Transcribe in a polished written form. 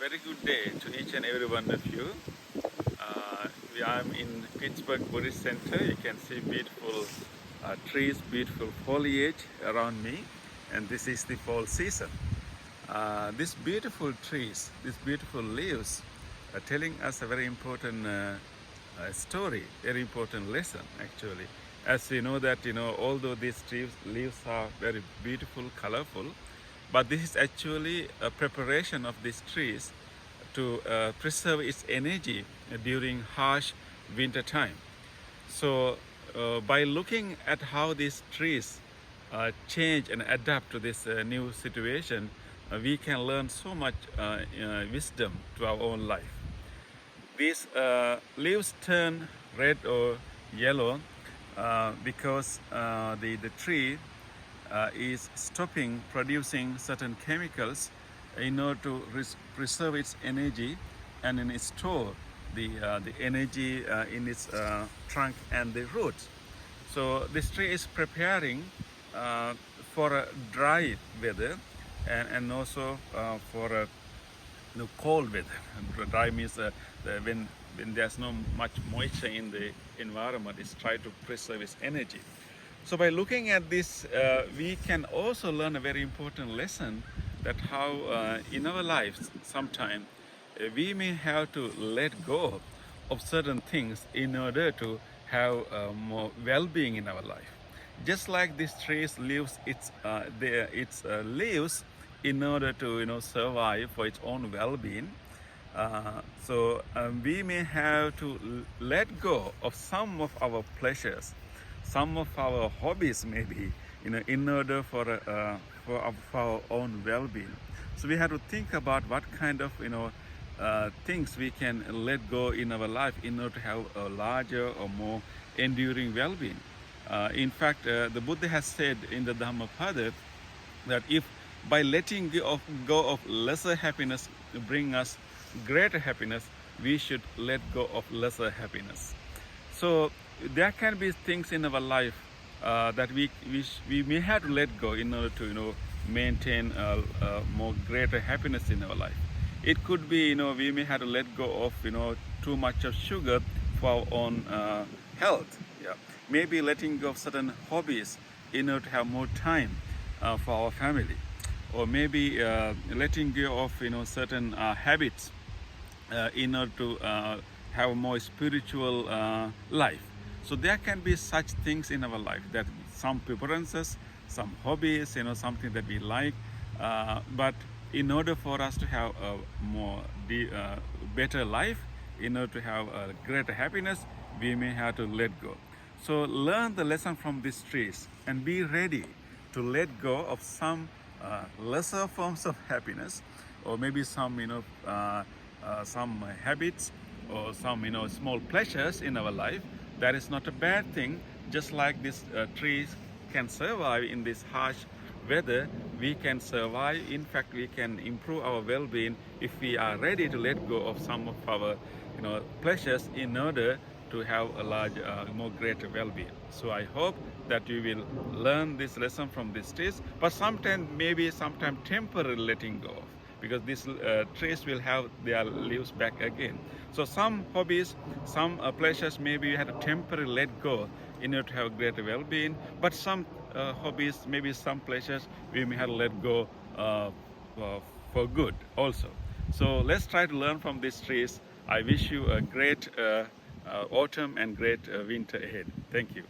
very good day to each and every one of you. I'm in Pittsburgh Buddhist Center. You can see beautiful trees, beautiful foliage around me, and this is the fall season. These beautiful trees, these beautiful leaves are telling us a very important story, very important lesson actually. As you know that, although these trees, leaves are very beautiful, colorful, but this is actually a preparation of these trees to preserve its energy during harsh winter time. So by looking at how these trees change and adapt to this new situation, we can learn so much wisdom to our own life. These leaves turn red or yellow because the tree is stopping producing certain chemicals in order to preserve its energy and then store the energy in its trunk and the roots. So this tree is preparing for a dry weather and also for a cold weather. Dry means when there's no much moisture in the environment, it's trying to preserve its energy. So by looking at this, we can also learn a very important lesson that how in our lives sometimes we may have to let go of certain things in order to have more well-being in our life. Just like this tree leaves its leaves in order to survive for its own well-being. We may have to let go of some of our pleasures, some of our hobbies maybe, in order for our own well-being. So we have to think about what kind of things we can let go in our life in order to have a larger or more enduring well-being. In fact, the Buddha has said in the Dhammapada that if by letting go of lesser happiness bring us greater happiness, we should let go of lesser happiness. So there can be things in our life that we may have to let go in order to maintain more greater happiness in our life. It could be we may have to let go of too much of sugar for our own health. Yeah, maybe letting go of certain hobbies in order to have more time for our family, or maybe letting go of certain habits in order to have a more spiritual life. So there can be such things in our life, that some preferences, some hobbies, something that we like, but in order for us to have a more better life, in order to have a greater happiness, we may have to let go. So learn the lesson from these trees and be ready to let go of some lesser forms of happiness, or maybe some some habits, or some small pleasures in our life. That is not a bad thing. Just like these trees can survive in this harsh weather, we can survive. In fact, we can improve our well-being if we are ready to let go of some of our pleasures in order to have a large, more greater well-being. So I hope that you will learn this lesson from these trees, but sometimes temporary letting go, because these trees will have their leaves back again. So some hobbies, some pleasures, maybe you have to temporarily let go in order to have greater well-being, but some hobbies, maybe some pleasures, we may have to let go for good also. So let's try to learn from these trees. I wish you a great autumn and great winter ahead. Thank you.